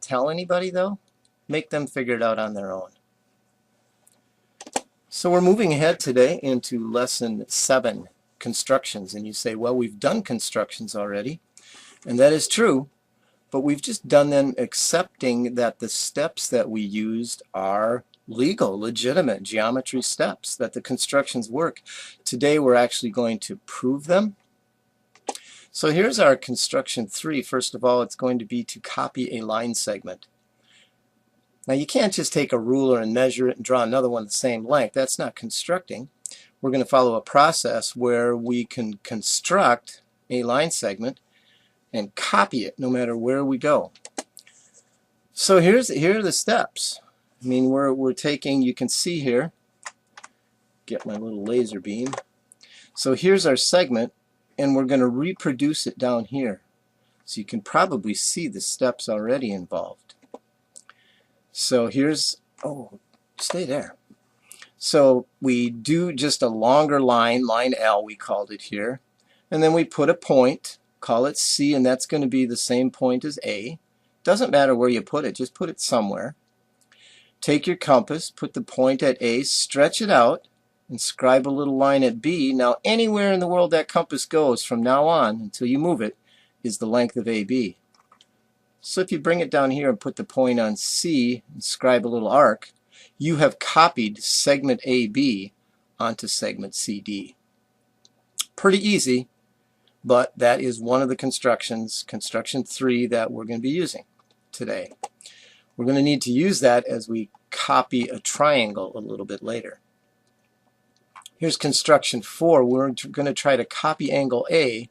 tell anybody though. Make them figure it out on their own. So we're moving ahead today into lesson 7, constructions. And you say, well, we've done constructions already. And that is true, but we've just done them accepting that the steps that we used are legal, legitimate geometry steps, that the constructions work. Today we're actually going to prove them. So here's our construction 3. First of all, it's going to be to copy a line segment. Now you can't just take a ruler and measure it and draw another one the same length. That's not constructing. We're going to follow a process where we can construct a line segment and copy it no matter where we go. So here are the steps. I mean, we're taking, you can see here, get my little laser beam. So here's our segment, and we're going to reproduce it down here. So you can probably see the steps already involved. So here's, oh, stay there. So we do just a longer line, line L we called it here, and then we put a point, call it C, and that's going to be the same point as A. Doesn't matter where you put it, just put it somewhere. Take your compass, put the point at A, stretch it out, and scribe a little line at B. Now anywhere in the world that compass goes from now on until you move it is the length of AB. So if you bring it down here and put the point on C and scribe a little arc, you have copied segment AB onto segment CD. Pretty easy, but that is one of the constructions, construction 3, that we're going to be using today. We're going to need to use that as we copy a triangle a little bit later. Here's construction 4. We're going to try to copy angle A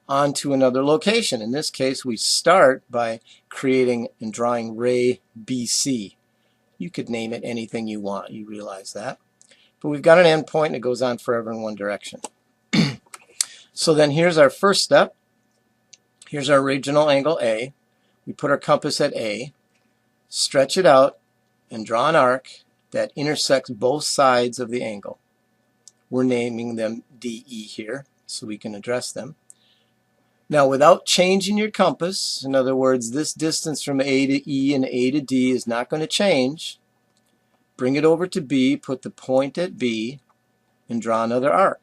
onto another location. In this case, we start by creating and drawing ray BC. You could name it anything you want, you realize that. But we've got an endpoint and it goes on forever in one direction. So then here's our first step. Here's our original angle A. We put our compass at A, stretch it out, and draw an arc that intersects both sides of the angle. We're naming them DE here so we can address them. Now without changing your compass, in other words, this distance from A to E and A to D is not going to change. Bring it over to B, put the point at B, and draw another arc.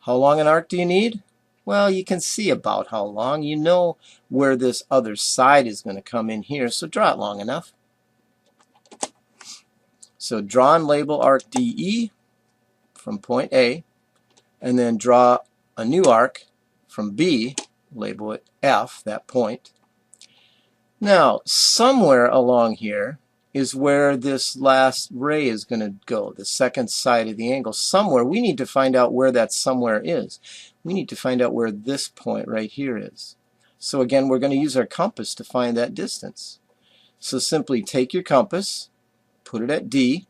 How long an arc do you need? Well, you can see about how long. You know where this other side is going to come in here, so draw it long enough. So draw and label arc DE from point A, and then draw a new arc from B, label it F, that point. Now, somewhere along here is where this last ray is going to go, the second side of the angle. Somewhere, we need to find out where that somewhere is. We need to find out where this point right here is. So again, we're going to use our compass to find that distance. So simply take your compass, put it at D,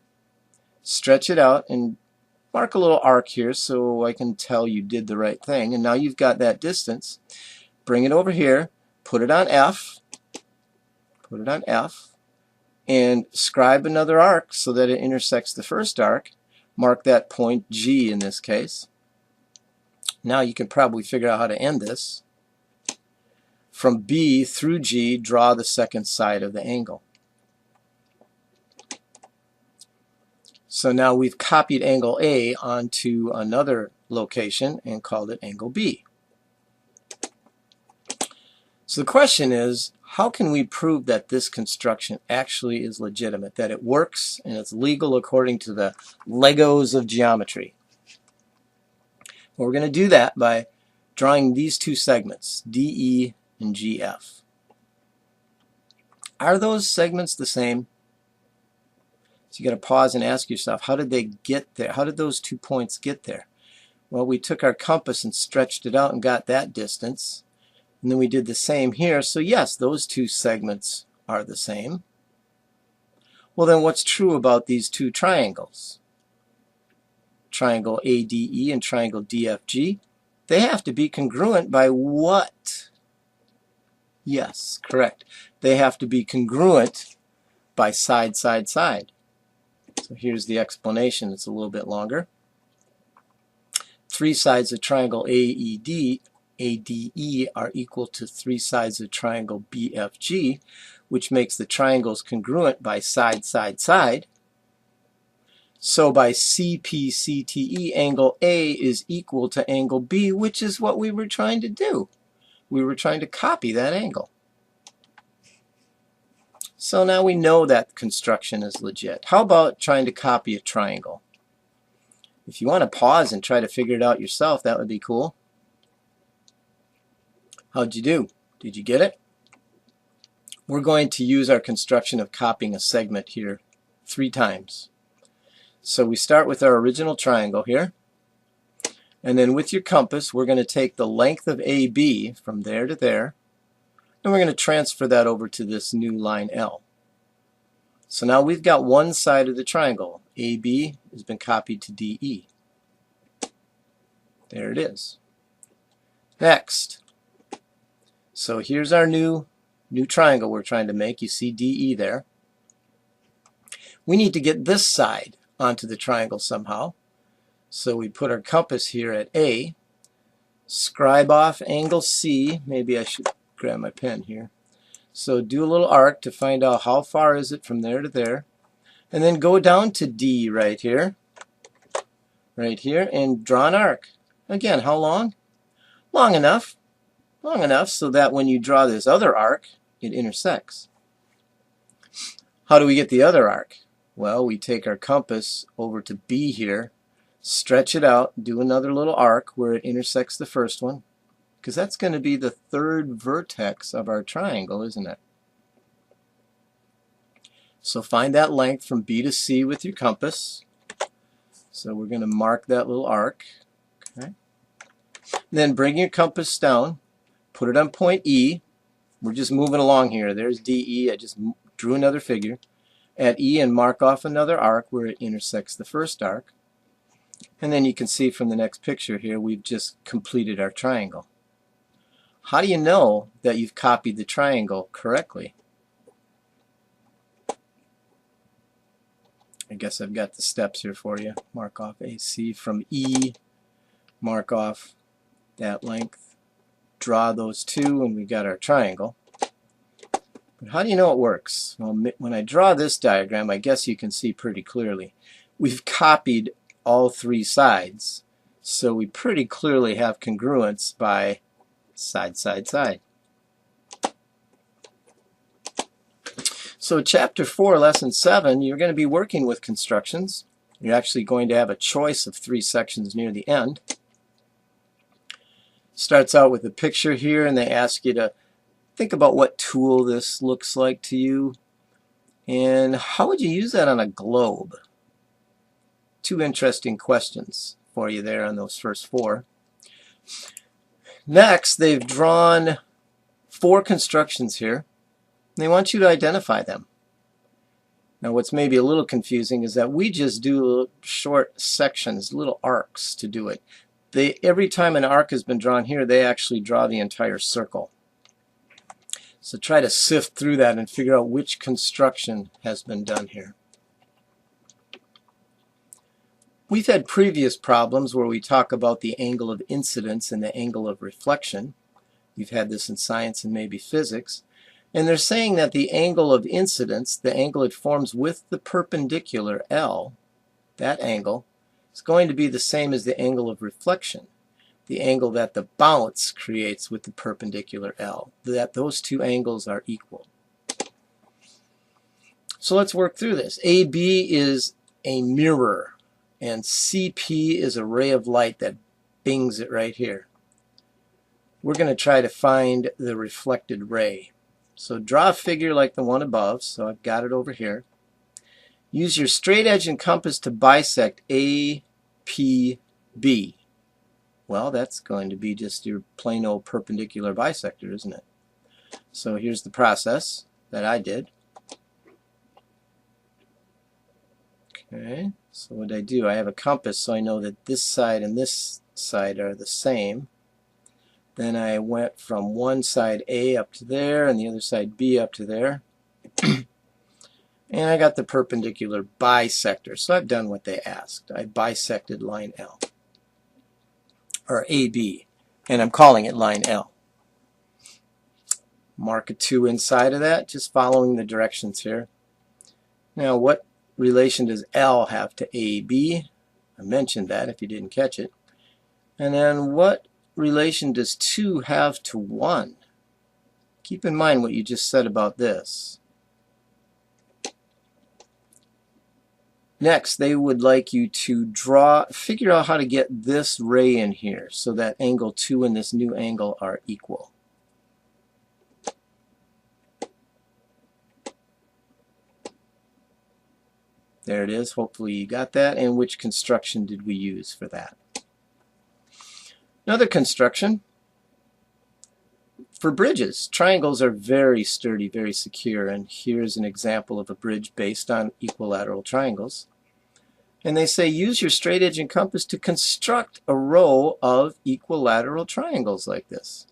stretch it out, and mark a little arc here so I can tell you did the right thing. And now you've got that distance. Bring it over here, put it on F, and scribe another arc so that it intersects the first arc. Mark that point G in this case. Now you can probably figure out how to end this. From B through G, draw the second side of the angle. So now we've copied angle A onto another location and called it angle B. So the question is, how can we prove that this construction actually is legitimate, that it works and it's legal according to the Legos of geometry? Well, we're going to do that by drawing these two segments, DE and GF. Are those segments the same? So you got to pause and ask yourself, how did they get there? How did those 2 points get there? Well, we took our compass and stretched it out and got that distance. And then we did the same here. So yes, those two segments are the same. Well, then what's true about these two triangles? Triangle ADE and triangle DFG. They have to be congruent by what? Yes, correct. They have to be congruent by side, side, side. So here's the explanation. It's a little bit longer. Three sides of triangle ADE are equal to three sides of triangle BFG. which makes the triangles congruent by side, side, side. So by CPCTE, angle A is equal to angle B, which is what we were trying to do. We were trying to copy that angle. So now we know that construction is legit. How about trying to copy a triangle? If you want to pause and try to figure it out yourself, that would be cool. How'd you do? Did you get it? We're going to use our construction of copying a segment here 3 times. So we start with our original triangle here, and then with your compass we're going to take the length of AB from there to there, and we're going to transfer that over to this new line L. So now we've got one side of the triangle. AB has been copied to DE. There it is. Next, so here's our new triangle we're trying to make. You see DE there. We need to get this side onto the triangle somehow. So we put our compass here at A, scribe off angle C. Maybe I should grab my pen here. So do a little arc to find out how far is it from there to there, and then go down to D right here, and draw an arc. Again, how long? Long enough so that when you draw this other arc, it intersects. How do we get the other arc? Well, we take our compass over to B here, stretch it out, do another little arc where it intersects the first one, because that's going to be the 3rd vertex of our triangle, isn't it? So find that length from B to C with your compass. So we're going to mark that little arc. Okay. Then bring your compass down, put it on point E. We're just moving along here. There's DE. I just drew another figure at E and mark off another arc where it intersects the first arc. And then you can see from the next picture here, we've just completed our triangle. How do you know that you've copied the triangle correctly? I guess I've got the steps here for you. Mark off AC from E, mark off that length, draw those 2, and we got our triangle. But how do you know it works? Well, when I draw this diagram, I guess you can see pretty clearly. We've copied all 3 sides, so we pretty clearly have congruence by side, side, side. So chapter 4, lesson 7, you're going to be working with constructions. You're actually going to have a choice of 3 sections near the end. Starts out with a picture here, and they ask you to think about what tool this looks like to you, and how would you use that on a globe? 2 interesting questions for you there on those first 4. Next, they've drawn 4 constructions here. They want you to identify them. Now what's maybe a little confusing is that we just do short sections, little arcs to do it. Every time an arc has been drawn here, they actually draw the entire circle. So try to sift through that and figure out which construction has been done here. We've had previous problems where we talk about the angle of incidence and the angle of reflection. You've had this in science and maybe physics. And they're saying that the angle of incidence, the angle it forms with the perpendicular L, that angle, is going to be the same as the angle of reflection, the angle that the bounce creates with the perpendicular L, that those 2 angles are equal. So let's work through this. AB is a mirror, and CP is a ray of light that bings it right here. We're going to try to find the reflected ray. So draw a figure like the one above, so I've got it over here. Use your straight edge and compass to bisect APB. Well, that's going to be just your plain old perpendicular bisector, isn't it? So here's the process that I did. Okay, so what I do, I have a compass so I know that this side and this side are the same. Then I went from one side A up to there and the other side B up to there. And I got the perpendicular bisector. So I've done what they asked. I bisected line L, or AB, and I'm calling it line L. Mark a 2 inside of that, just following the directions here. Now, what relation does L have to AB? I mentioned that if you didn't catch it. And then what relation does 2 have to 1? Keep in mind what you just said about this. Next, they would like you to figure out how to get this ray in here so that angle 2 and this new angle are equal. There it is. Hopefully you got that. And which construction did we use for that? Another construction. For bridges, triangles are very sturdy, very secure, and here's an example of a bridge based on equilateral triangles. And they say use your straight edge and compass to construct a row of equilateral triangles like this.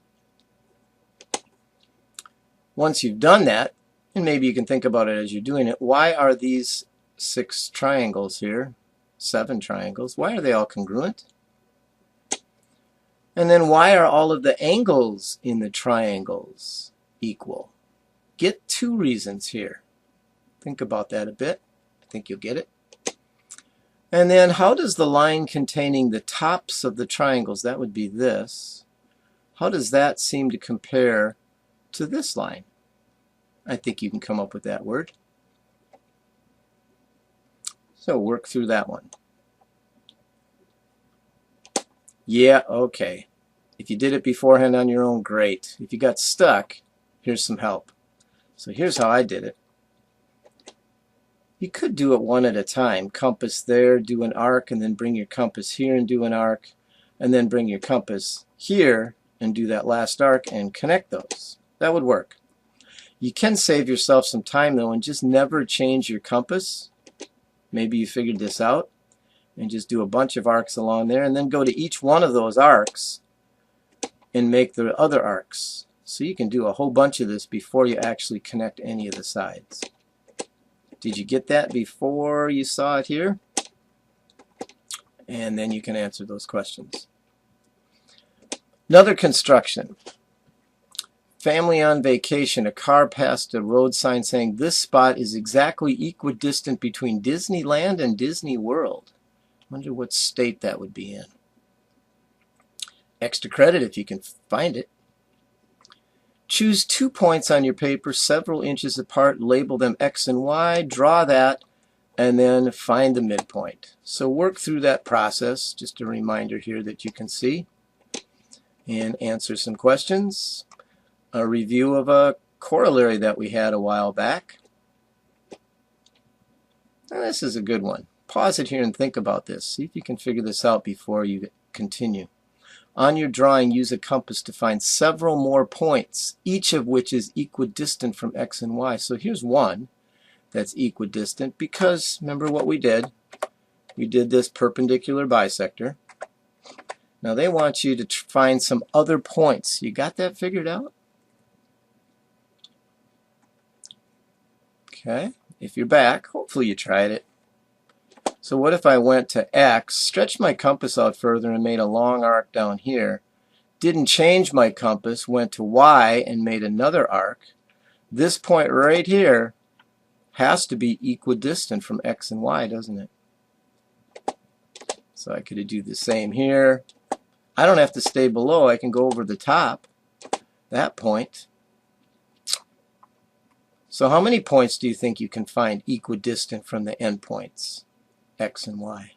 Once you've done that, and maybe you can think about it as you're doing it, why are these 6 triangles here, 7 triangles, why are they all congruent? And then why are all of the angles in the triangles equal? Get 2 reasons here. Think about that a bit. I think you'll get it. And then how does the line containing the tops of the triangles, that would be this, how does that seem to compare to this line? I think you can come up with that word. So work through that one. Yeah, okay. If you did it beforehand on your own, great. If you got stuck, here's some help. So here's how I did it. You could do it one at a time. Compass there, do an arc, and then bring your compass here and do an arc, and then bring your compass here and do that last arc and connect those. That would work. You can save yourself some time though and just never change your compass. Maybe you figured this out. And just do a bunch of arcs along there and then go to each one of those arcs and make the other arcs. So you can do a whole bunch of this before you actually connect any of the sides. Did you get that before you saw it here? And then you can answer those questions. Another construction. Family on vacation. A car passed a road sign saying this spot is exactly equidistant between Disneyland and Disney World. Wonder what state that would be in. Extra credit if you can find it. Choose 2 points on your paper several inches apart, label them X and Y, draw that, and then find the midpoint. So work through that process, just a reminder here that you can see, and answer some questions. A review of a corollary that we had a while back. Now this is a good one. Pause it here and think about this. See if you can figure this out before you continue. On your drawing, use a compass to find several more points, each of which is equidistant from X and Y. So here's one that's equidistant because, remember what we did? We did this perpendicular bisector. Now they want you to find some other points. You got that figured out? Okay. If you're back, hopefully you tried it. So what if I went to X, stretched my compass out further and made a long arc down here, didn't change my compass, went to Y and made another arc. This point right here has to be equidistant from X and Y, doesn't it? So I could do the same here. I don't have to stay below. I can go over the top, that point. So how many points do you think you can find equidistant from the endpoints? X and Y.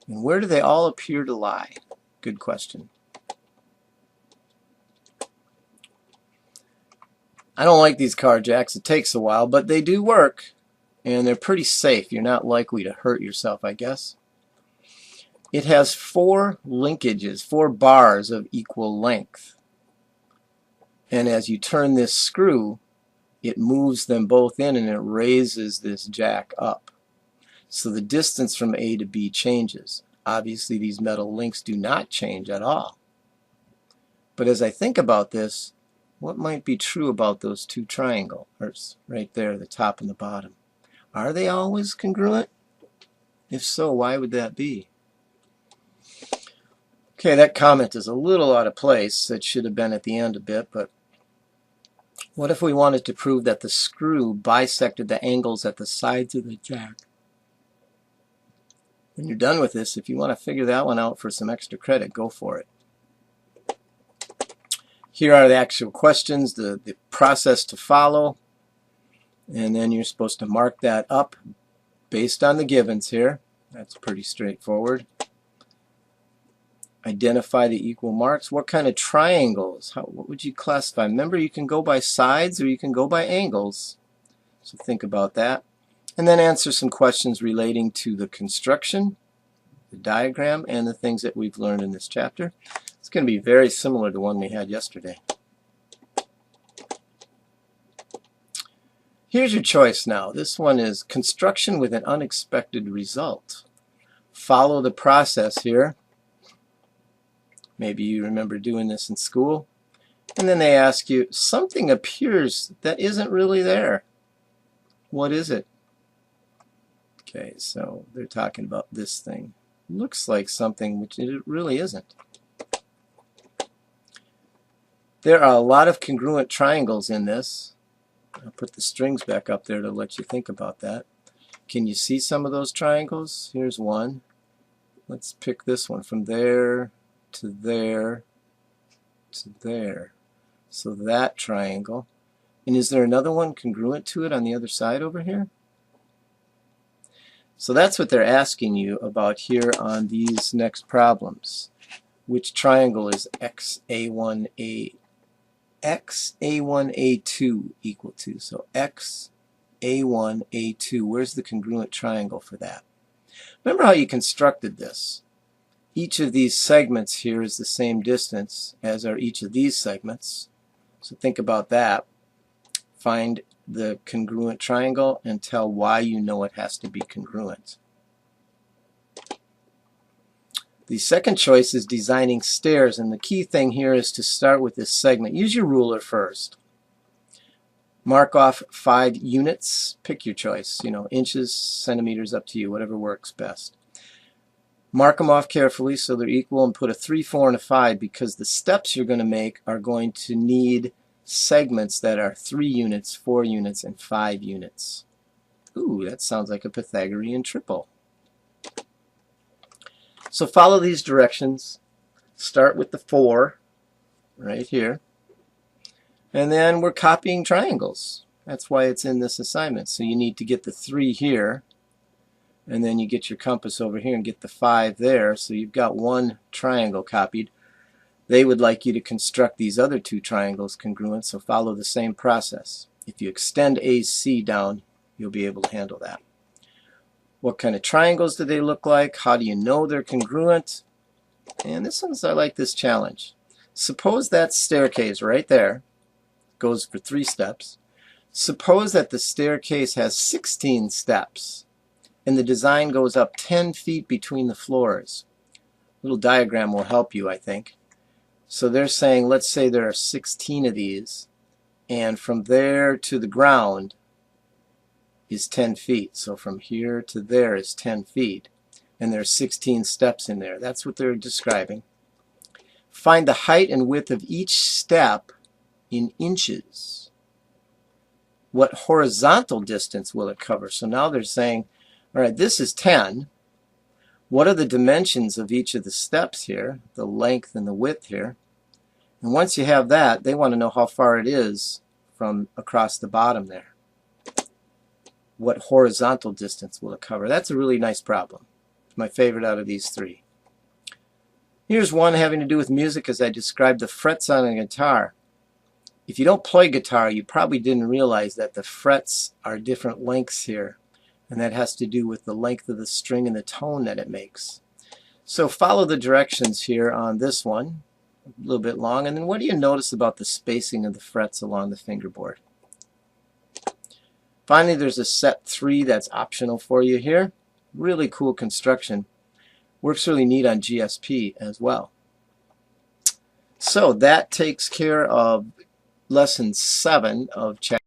And where do they all appear to lie? Good question. I don't like these car jacks. It takes a while, but they do work. And they're pretty safe. You're not likely to hurt yourself, I guess. It has 4 linkages, 4 bars of equal length. And as you turn this screw, it moves them both in and it raises this jack up. So the distance from A to B changes. Obviously these metal links do not change at all. But as I think about this, what might be true about those 2 triangles right there, the top and the bottom? Are they always congruent? If so, why would that be? Okay, that comment is a little out of place. It should have been at the end a bit, but What if we wanted to prove that the screw bisected the angles at the sides of the jack? When you're done with this, if you want to figure that one out for some extra credit, go for it. Here are the actual questions, the process to follow, and then you're supposed to mark that up based on the givens here. That's pretty straightforward. Identify the equal marks. What kind of triangles? What would you classify? Remember, you can go by sides or you can go by angles. So think about that. And then answer some questions relating to the construction, the diagram, and the things that we've learned in this chapter. It's going to be very similar to one we had yesterday. Here's your choice now. This one is construction with an unexpected result. Follow the process here. Maybe you remember doing this in school. And then they ask you, something appears that isn't really there. What is it? Okay, so they're talking about this thing. Looks like something which it really isn't. There are a lot of congruent triangles in this. I'll put the strings back up there to let you think about that. Can you see some of those triangles? Here's one. Let's pick this one from there to there to there. So that triangle. And is there another one congruent to it on the other side over here? So that's what they're asking you about here on these next problems. Which triangle is XA1A, XA1A2 equal to? So XA1A2, where's the congruent triangle for that? Remember how you constructed this? Each of these segments here is the same distance as are each of these segments. So think about that. Find the congruent triangle and tell why you know it has to be congruent. The second choice is designing stairs, and the key thing here is to start with this segment. Use your ruler first. Mark off 5 units. Pick your choice, inches, centimeters, up to you, whatever works best. Mark them off carefully so they're equal and put a 3, 4, and a 5 because the steps you're going to make are going to need segments that are 3 units, 4 units, and 5 units. Ooh, that sounds like a Pythagorean triple. So follow these directions. Start with the 4 right here. And then we're copying triangles. That's why it's in this assignment. So you need to get the 3 here. And then you get your compass over here and get the 5 there. So you've got one triangle copied. They would like you to construct these other 2 triangles congruent, so follow the same process. If you extend AC down, you'll be able to handle that. What kind of triangles do they look like? How do you know they're congruent? And I like this challenge. Suppose that staircase right there goes for 3 steps. Suppose that the staircase has 16 steps and the design goes up 10 feet between the floors. A little diagram will help you, I think. So they're saying, let's say there are 16 of these, and from there to the ground is 10 feet. So from here to there is 10 feet, and there's 16 steps in there. That's what they're describing. Find the height and width of each step in inches. What horizontal distance will it cover? So now they're saying, all right, this is 10. What are the dimensions of each of the steps here, the length and the width here? And once you have that, they want to know how far it is from across the bottom there. What horizontal distance will it cover? That's a really nice problem. It's my favorite out of these 3. Here's one having to do with music as I described the frets on a guitar. If you don't play guitar, you probably didn't realize that the frets are different lengths here. And that has to do with the length of the string and the tone that it makes. So follow the directions here on this one. A little bit long. And then what do you notice about the spacing of the frets along the fingerboard? Finally, there's a set 3 that's optional for you here. Really cool construction. Works really neat on GSP as well. So that takes care of lesson 7 of chapter